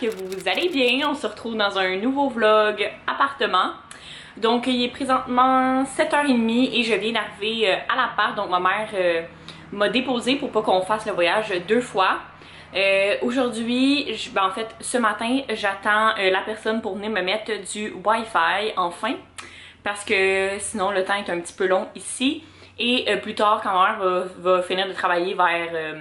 que vous allez bien. On se retrouve dans un nouveau vlog appartement. Donc il est présentement 7h30 et je viens d'arriver à l'appart. Donc ma mère m'a déposé pour pas qu'on fasse le voyage deux fois. Aujourd'hui, en fait ce matin, j'attends la personne pour venir me mettre du Wi-Fi enfin. Parce que sinon le temps est un petit peu long ici. Et plus tard, quand ma mère va finir de travailler vers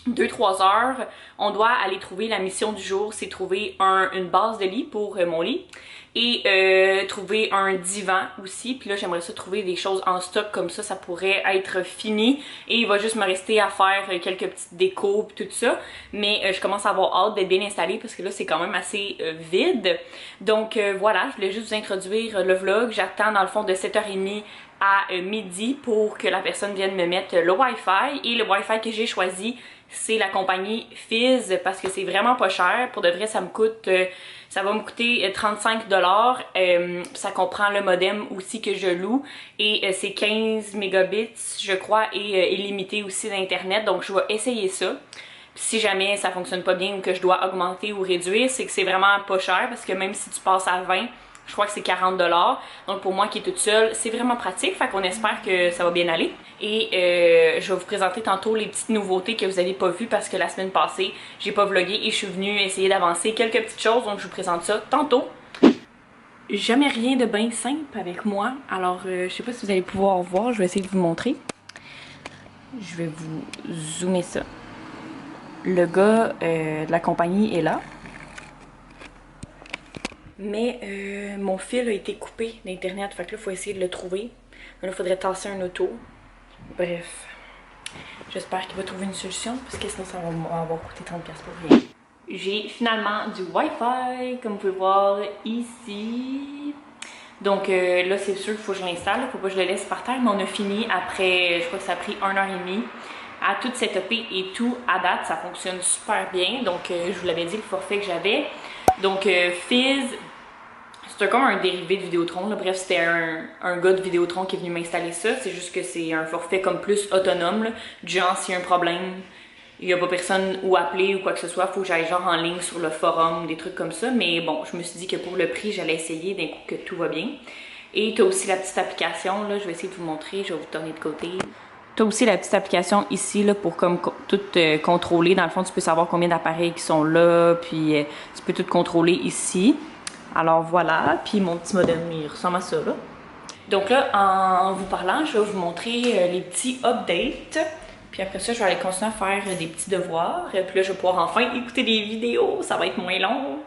2-3 heures, on doit aller trouver la mission du jour, c'est trouver une base de lit pour mon lit et trouver un divan aussi. Puis là j'aimerais ça trouver des choses en stock comme ça pourrait être fini et il va juste me rester à faire quelques petites décos et tout ça. Mais je commence à avoir hâte d'être bien installée parce que là c'est quand même assez vide. Donc voilà, je voulais juste vous introduire le vlog. J'attends dans le fond de 7h30 à midi pour que la personne vienne me mettre le Wi-Fi. Et le Wi-Fi que j'ai choisi, c'est la compagnie Fizz parce que c'est vraiment pas cher. Pour de vrai, ça va me coûter 35$. Ça comprend le modem aussi que je loue et c'est 15 mégabits, je crois, et illimité aussi d'internet. Donc je vais essayer ça. Si jamais ça fonctionne pas bien ou que je dois augmenter ou réduire, c'est que c'est vraiment pas cher parce que même si tu passes à 20, je crois que c'est 40$. Donc pour moi qui est toute seule, c'est vraiment pratique. Fait qu'on espère que ça va bien aller. Et je vais vous présenter tantôt les petites nouveautés que vous n'avez pas vues parce que la semaine passée, j'ai pas vlogué et je suis venue essayer d'avancer quelques petites choses. Donc je vous présente ça tantôt. Jamais rien de bien simple avec moi. Alors je sais pas si vous allez pouvoir voir. Je vais essayer de vous montrer. Je vais vous zoomer ça. Le gars de la compagnie est là. Mais mon fil a été coupé d'internet, fait que là il faut essayer de le trouver. Là il faudrait tasser un auto. Bref, j'espère qu'il va trouver une solution parce que sinon ça va m'avoir coûté 30$ pour rien. J'ai finalement du Wi-Fi comme vous pouvez voir ici. Donc là c'est sûr qu'il faut que je l'installe, faut pas que je le laisse par terre, mais on a fini après, je crois que ça a pris 1h30 à tout setuper et tout. À date ça fonctionne super bien, donc je vous l'avais dit le forfait que j'avais. Donc Fizz, c'est comme un dérivé de Vidéotron, là. Bref, c'était un gars de Vidéotron qui est venu m'installer ça. C'est juste que c'est un forfait comme plus autonome, là. Du genre, s'il y a un problème, il n'y a pas personne où appeler ou quoi que ce soit, faut que j'aille genre en ligne sur le forum, des trucs comme ça. Mais bon, je me suis dit que pour le prix, j'allais essayer d'un coup que tout va bien. Et tu as aussi la petite application, là, je vais essayer de vous montrer, je vais vous tourner de côté. Tu as aussi la petite application ici là, pour comme tout contrôler. Dans le fond, tu peux savoir combien d'appareils qui sont là, puis tu peux tout contrôler ici. Alors voilà, puis mon petit modem, il ressemble à ça là. Donc là, en vous parlant, je vais vous montrer les petits updates. Puis après ça, je vais aller continuer à faire des petits devoirs. Puis là, je vais pouvoir enfin écouter des vidéos, ça va être moins long.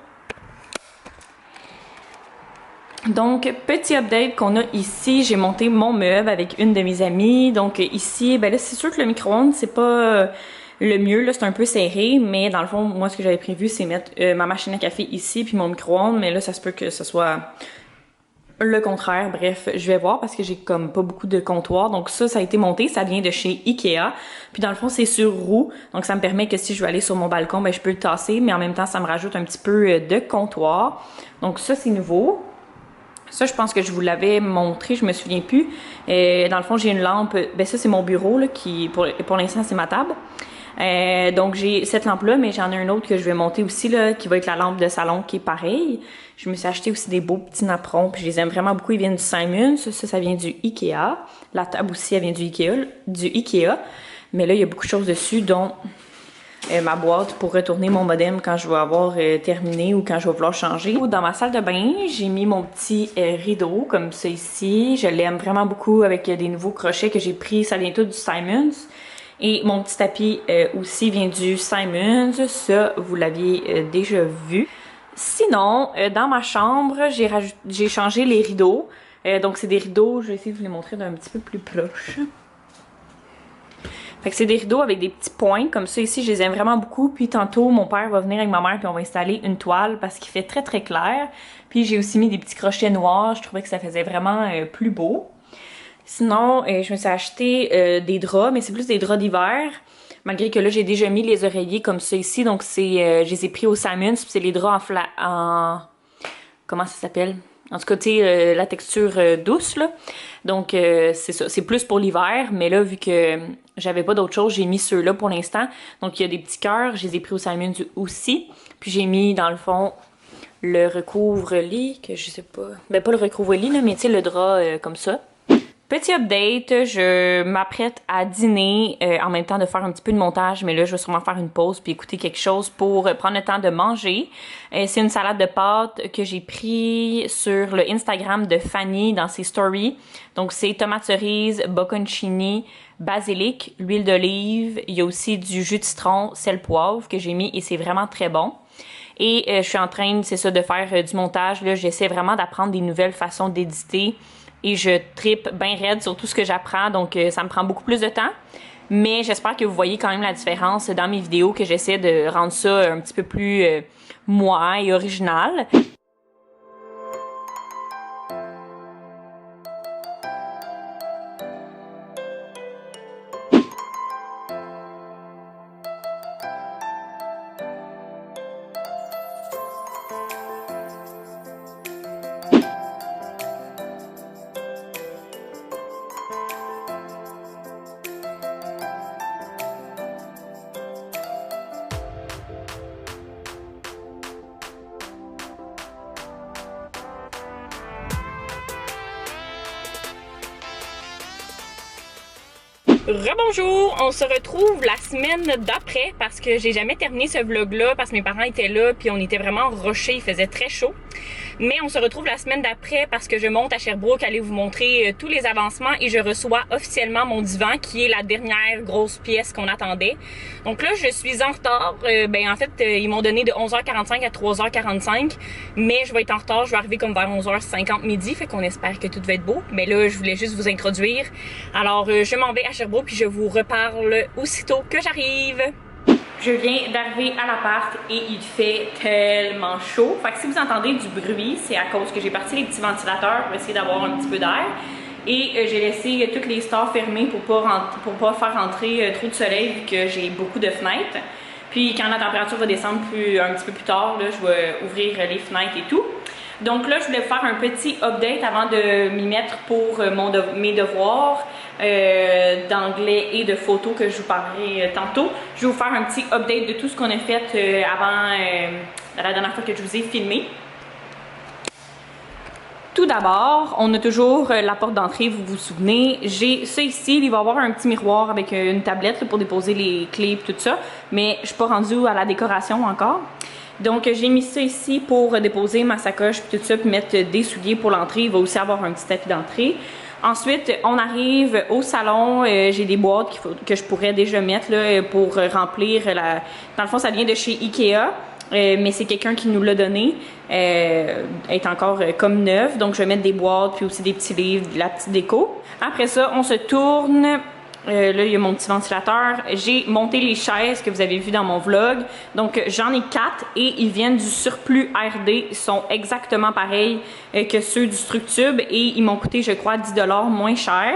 Donc, petit update qu'on a ici, j'ai monté mon meuble avec une de mes amies. Donc ici, ben là, c'est sûr que le micro-ondes, c'est pas le mieux, là, c'est un peu serré, mais dans le fond, moi, ce que j'avais prévu, c'est mettre ma machine à café ici, puis mon micro-ondes, mais là, ça se peut que ce soit le contraire. Bref, je vais voir parce que j'ai comme pas beaucoup de comptoirs. Donc ça a été monté, ça vient de chez Ikea. Puis dans le fond, c'est sur roue, donc ça me permet que si je veux aller sur mon balcon, ben je peux le tasser, mais en même temps, ça me rajoute un petit peu de comptoir. Donc ça, c'est nouveau. Ça, je pense que je vous l'avais montré, je me souviens plus. Dans le fond, j'ai une lampe, ben ça c'est mon bureau là, qui pour l'instant c'est ma table. Donc j'ai cette lampe-là, mais j'en ai une autre que je vais monter aussi là, qui va être la lampe de salon qui est pareille. Je me suis acheté aussi des beaux petits napperons, puis je les aime vraiment beaucoup. Ils viennent du Simons, ça vient du Ikea. La table aussi, elle vient du Ikea. Mais là, il y a beaucoup de choses dessus, dont ma boîte pour retourner mon modem quand je vais avoir terminé ou quand je vais vouloir changer. Dans ma salle de bain, j'ai mis mon petit rideau comme ça ici. Je l'aime vraiment beaucoup avec des nouveaux crochets que j'ai pris. Ça vient tout du Simons. Et mon petit tapis aussi vient du Simons. Ça, vous l'aviez déjà vu. Sinon, dans ma chambre, j'ai changé les rideaux. Donc c'est des rideaux, je vais essayer de vous les montrer d'un petit peu plus proche. Fait que c'est des rideaux avec des petits points comme ça ici, je les aime vraiment beaucoup. Puis tantôt, mon père va venir avec ma mère puis on va installer une toile parce qu'il fait très très clair. Puis j'ai aussi mis des petits crochets noirs, je trouvais que ça faisait vraiment plus beau. Sinon, je me suis acheté des draps, mais c'est plus des draps d'hiver. Malgré que là, j'ai déjà mis les oreillers comme ça ici. Donc, je les ai pris au Simons. Puis c'est les draps comment ça s'appelle? En tout cas, tu sais, la texture douce, là. Donc, c'est ça. C'est plus pour l'hiver, mais là, vu que j'avais pas d'autre chose, j'ai mis ceux-là pour l'instant. Donc, il y a des petits cœurs. Je les ai pris au Simons aussi. Puis, j'ai mis, dans le fond, le recouvre-lit, que je sais pas... Ben, pas le recouvre-lit, là, mais tu sais, le drap comme ça. Petit update, je m'apprête à dîner en même temps de faire un petit peu de montage, mais là je vais sûrement faire une pause puis écouter quelque chose pour prendre le temps de manger. C'est une salade de pâtes que j'ai pris sur le Instagram de Fanny dans ses stories. Donc c'est tomates cerises, bocconcini, basilic, l'huile d'olive, il y a aussi du jus de citron, sel, poivre que j'ai mis et c'est vraiment très bon. Et je suis en train, c'est ça, de faire du montage. Là, j'essaie vraiment d'apprendre des nouvelles façons d'éditer. Et je trippe bien raide sur tout ce que j'apprends, donc ça me prend beaucoup plus de temps. Mais j'espère que vous voyez quand même la différence dans mes vidéos, que j'essaie de rendre ça un petit peu plus moi et original. Rebonjour, on se retrouve la semaine d'après parce que j'ai jamais terminé ce vlog-là parce que mes parents étaient là puis on était vraiment rushés, il faisait très chaud. Mais on se retrouve la semaine d'après parce que je monte à Sherbrooke, aller vous montrer tous les avancements et je reçois officiellement mon divan qui est la dernière grosse pièce qu'on attendait. Donc là, je suis en retard. En fait, ils m'ont donné de 11h45 à 3h45, mais je vais être en retard. Je vais arriver comme vers 11h50 midi, fait qu'on espère que tout va être beau. Mais là, je voulais juste vous introduire. Alors, je m'en vais à Sherbrooke puis je vous reparle aussitôt que j'arrive. Je viens d'arriver à l'appart et il fait tellement chaud. Fait que si vous entendez du bruit, c'est à cause que j'ai parti les petits ventilateurs pour essayer d'avoir un petit peu d'air. Et j'ai laissé toutes les stores fermées pour pas faire rentrer trop de soleil vu que j'ai beaucoup de fenêtres. Puis quand la température va descendre un petit peu plus tard, là, je vais ouvrir les fenêtres et tout. Donc là, je voulais vous faire un petit update avant de m'y mettre pour mes devoirs d'anglais et de photos que je vous parlerai tantôt. Je vais vous faire un petit update de tout ce qu'on a fait avant la dernière fois que je vous ai filmé. Tout d'abord, on a toujours la porte d'entrée, vous vous souvenez. J'ai ça ici, il va y avoir un petit miroir avec une tablette là, pour déposer les clés et tout ça. Mais je suis pas rendue à la décoration encore. Donc j'ai mis ça ici pour déposer ma sacoche puis tout ça, puis mettre des souliers pour l'entrée. Il va aussi avoir un petit tapis d'entrée. Ensuite, on arrive au salon. J'ai des boîtes que je pourrais déjà mettre là, pour remplir Dans le fond, ça vient de chez Ikea. Mais c'est quelqu'un qui nous l'a donné, est encore comme neuf, donc je vais mettre des boîtes puis aussi des petits livres, de la petite déco. Après ça, on se tourne. Là, il y a mon petit ventilateur. J'ai monté les chaises que vous avez vues dans mon vlog. Donc, j'en ai 4 et ils viennent du Surplus RD. Ils sont exactement pareils que ceux du Structube et ils m'ont coûté, je crois, 10$ moins cher.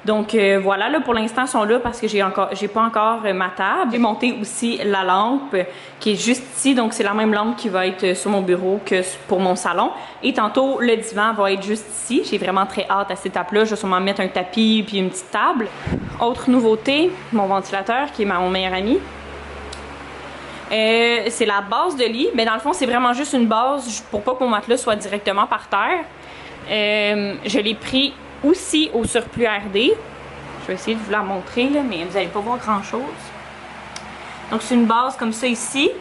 Donc, voilà, là, pour l'instant, ils sont là parce que j'ai pas encore ma table. J'ai monté aussi la lampe qui est juste ici. Donc, c'est la même lampe qui va être sur mon bureau que pour mon salon. Et tantôt, le divan va être juste ici. J'ai vraiment très hâte à cette étape-là. Je vais sûrement mettre un tapis puis une petite table. Autre nouveauté, mon ventilateur qui est mon meilleur ami. C'est la base de lit, mais dans le fond c'est vraiment juste une base pour pas que mon matelas soit directement par terre. Je l'ai pris aussi au Surplus RD. Je vais essayer de vous la montrer là, mais vous n'allez pas voir grand chose. Donc c'est une base comme ça ici.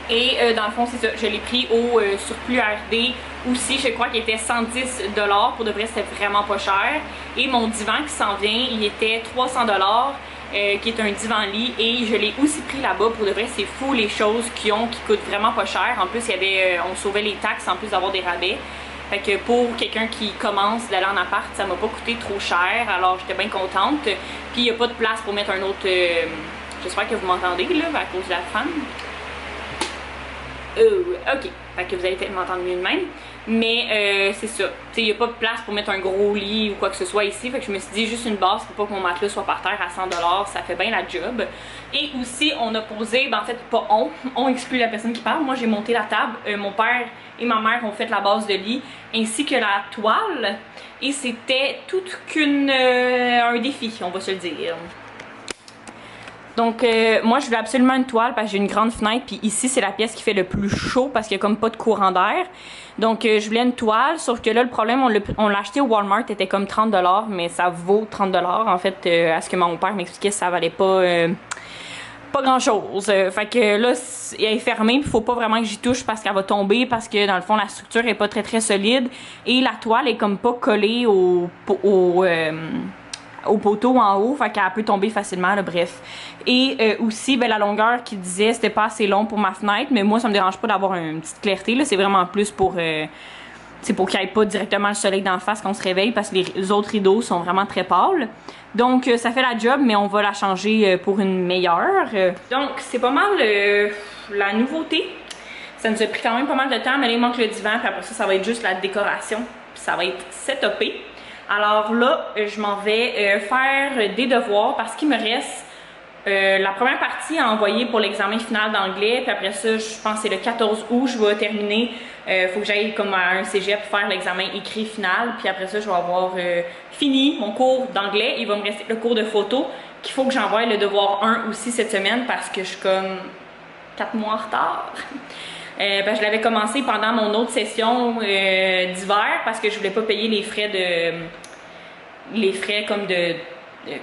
Et dans le fond c'est ça, je l'ai pris au Surplus RD aussi, je crois qu'il était 110$, pour de vrai c'était vraiment pas cher. Et mon divan qui s'en vient, il était 300$, qui est un divan-lit. Et je l'ai aussi pris là-bas, pour de vrai c'est fou les choses qui coûtent vraiment pas cher. En plus il y avait, on sauvait les taxes en plus d'avoir des rabais. Fait que pour quelqu'un qui commence d'aller en appart, ça m'a pas coûté trop cher, alors j'étais bien contente. Puis il n'y a pas de place pour mettre un autre, j'espère que vous m'entendez là, à cause de la fan. Ok, fait que vous allez peut-être m'entendre mieux de même. Mais c'est ça. Il n'y a pas de place pour mettre un gros lit ou quoi que ce soit ici. Fait que je me suis dit juste une base pour pas que mon matelas soit par terre à 100$. Ça fait bien la job. Et aussi, on a posé, ben en fait, pas on exclut la personne qui parle. Moi, j'ai monté la table. Mon père et ma mère ont fait la base de lit ainsi que la toile. Et c'était tout un défi, on va se le dire. Donc moi je voulais absolument une toile parce que j'ai une grande fenêtre, puis ici c'est la pièce qui fait le plus chaud parce qu'il y a comme pas de courant d'air. Donc je voulais une toile, sauf que là le problème on l'a acheté au Walmart, était comme 30$, mais ça vaut 30$. En fait à ce que mon père m'expliquait, ça valait pas grand chose. Fait que là elle est fermée, puis faut pas vraiment que j'y touche parce qu'elle va tomber, parce que dans le fond la structure est pas très solide et la toile est comme pas collée au poteau en haut, fait qu'elle peut tomber facilement, là, bref. Et aussi, ben, la longueur qu'il disait, c'était pas assez long pour ma fenêtre, mais moi, ça me dérange pas d'avoir une petite clarté, là, c'est vraiment plus pour pour qu'il n'y ait pas directement le soleil d'en face quand on se réveille, parce que les autres rideaux sont vraiment très pâles. Donc, ça fait la job, mais on va la changer pour une meilleure. Donc, c'est pas mal la nouveauté. Ça nous a pris quand même pas mal de temps, mais là, il manque le divan, puis après ça, ça va être juste la décoration, puis ça va être setupé. Alors là, je m'en vais faire des devoirs parce qu'il me reste la première partie à envoyer pour l'examen final d'anglais. Puis après ça, je pense que c'est le 14 août, je vais terminer. Faut que j'aille comme à un cégep faire l'examen écrit final. Puis après ça, je vais avoir fini mon cours d'anglais. Il va me rester le cours de photo qu'il faut que j'envoie le devoir 1 aussi cette semaine parce que je suis comme 4 mois en retard. Ben, je l'avais commencé pendant mon autre session d'hiver parce que je voulais pas payer les frais comme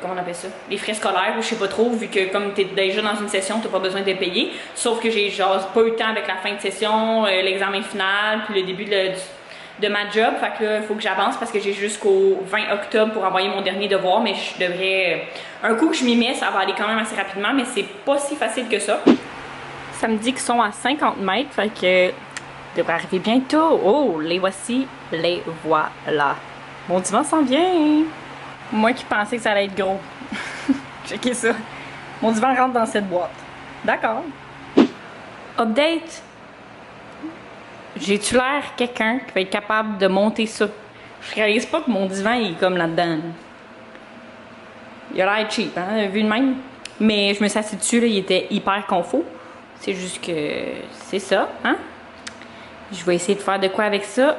comment on appelle ça? Les frais scolaires ou je sais pas trop, vu que comme tu es déjà dans une session, tu n'as pas besoin de payer. Sauf que j'ai genre pas eu le temps avec la fin de session, l'examen final, puis le début de ma job. Fait que là, il faut que j'avance parce que j'ai jusqu'au 20 octobre pour envoyer mon dernier devoir, mais je devrais... Un coup que je m'y mets, ça va aller quand même assez rapidement, mais c'est pas si facile que ça. Ça me dit qu'ils sont à 50 mètres, fait que devrait arriver bientôt. Oh, les voici, les voilà. Mon divan s'en vient. Moi qui pensais que ça allait être gros. Checkez ça. Mon divan rentre dans cette boîte. D'accord. Update. J'ai-tu l'air quelqu'un qui va être capable de monter ça? Je réalise pas que mon divan il est comme là-dedans. Il a l'air cheap, hein, vu de même. Mais je me suis assise dessus, là, il était hyper confort. C'est juste que c'est ça, hein? Je vais essayer de faire de quoi avec ça.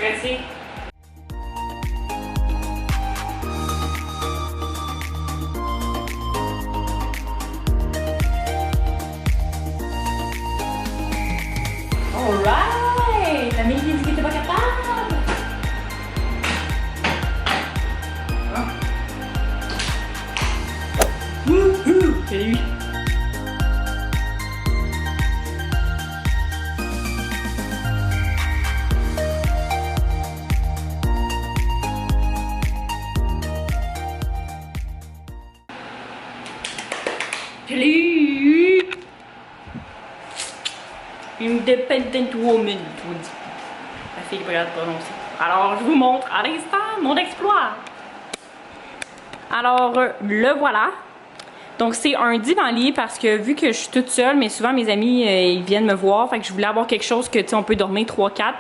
Merci. Alright! Amélie dit que t'es pas capable! Ah. Wouhou! C'est lui! Salut! Independent woman, on dit. La fille est pas capable de prononcer. Alors, je vous montre à l'instant mon exploit. Alors, le voilà. Donc, c'est un divan-lit parce que vu que je suis toute seule, mais souvent mes amis, ils viennent me voir. Fait que je voulais avoir quelque chose que, tu sais, on peut dormir 3-4.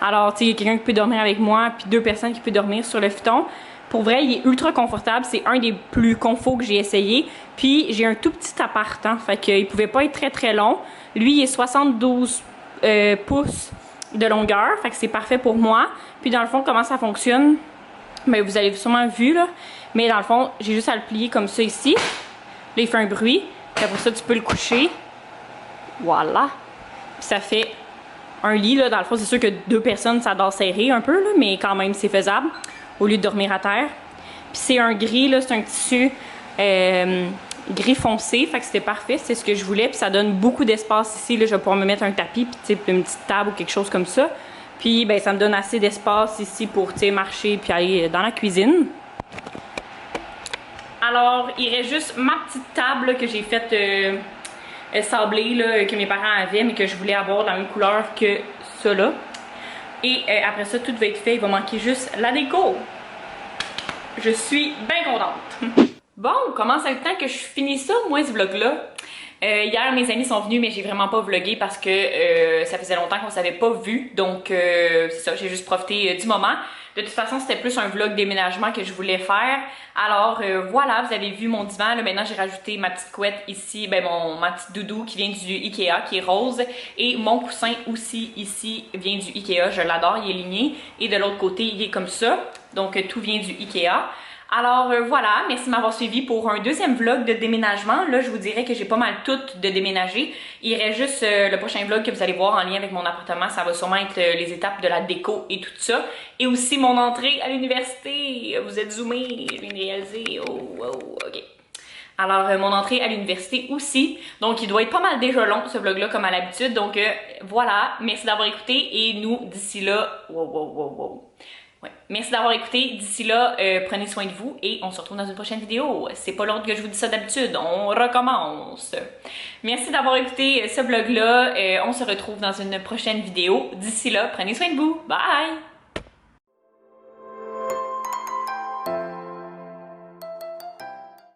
Alors, tu sais, il y a quelqu'un qui peut dormir avec moi, puis 2 personnes qui peuvent dormir sur le futon. Pour vrai, il est ultra confortable. C'est un des plus conforts que j'ai essayé. Puis, j'ai un tout petit appart, hein, fait qu'il pouvait pas être très long. Lui, il est 72 pouces de longueur, fait que c'est parfait pour moi. Puis dans le fond, comment ça fonctionne, ben vous avez sûrement vu là, mais dans le fond, j'ai juste à le plier comme ça ici. Là, il fait un bruit, puis après ça, tu peux le coucher. Voilà. Puis ça fait un lit, là, dans le fond, c'est sûr que 2 personnes, ça doit serrer un peu, là, mais quand même, c'est faisable, au lieu de dormir à terre. Puis c'est un gris, là, c'est un tissu gris foncé, fait que c'était parfait, c'est ce que je voulais. Puis ça donne beaucoup d'espace ici, là, je vais pouvoir me mettre un tapis, puis une petite table ou quelque chose comme ça. Puis ben, ça me donne assez d'espace ici pour marcher puis aller dans la cuisine. Alors, il reste juste ma petite table là, que j'ai faite sablée, là, que mes parents avaient, mais que je voulais avoir de la même couleur que ça là. Et après ça, tout va être fait, il va manquer juste la déco. Je suis bien contente. Bon, commence à être temps que je finis ça, moi, ce vlog-là. Hier, mes amis sont venus, mais j'ai vraiment pas vlogué parce que ça faisait longtemps qu'on s'avait pas vu. Donc, c'est ça, j'ai juste profité du moment. De toute façon, c'était plus un vlog déménagement que je voulais faire. Alors, voilà, vous avez vu mon divan. Là, maintenant, j'ai rajouté ma petite couette ici, ben ma petite doudou qui vient du Ikea, qui est rose. Et mon coussin aussi, ici, vient du Ikea. Je l'adore, il est ligné. Et de l'autre côté, il est comme ça. Donc, tout vient du Ikea. Alors voilà, merci de m'avoir suivi pour un deuxième vlog de déménagement. Là, je vous dirais que j'ai pas mal tout de déménager. Il reste juste le prochain vlog que vous allez voir en lien avec mon appartement. Ça va sûrement être les étapes de la déco et tout ça. Et aussi mon entrée à l'université. Vous êtes zoomés, je viens de réaliser. Oh, ok. Alors, mon entrée à l'université aussi. Donc, il doit être pas mal déjà long, ce vlog-là, comme à l'habitude. Donc, voilà. Merci d'avoir écouté. Et nous, d'ici là... Ouais. Merci d'avoir écouté. D'ici là, prenez soin de vous et on se retrouve dans une prochaine vidéo. C'est pas l'ordre que je vous dis ça d'habitude. On recommence. Merci d'avoir écouté ce vlog-là. On se retrouve dans une prochaine vidéo. D'ici là, prenez soin de vous. Bye!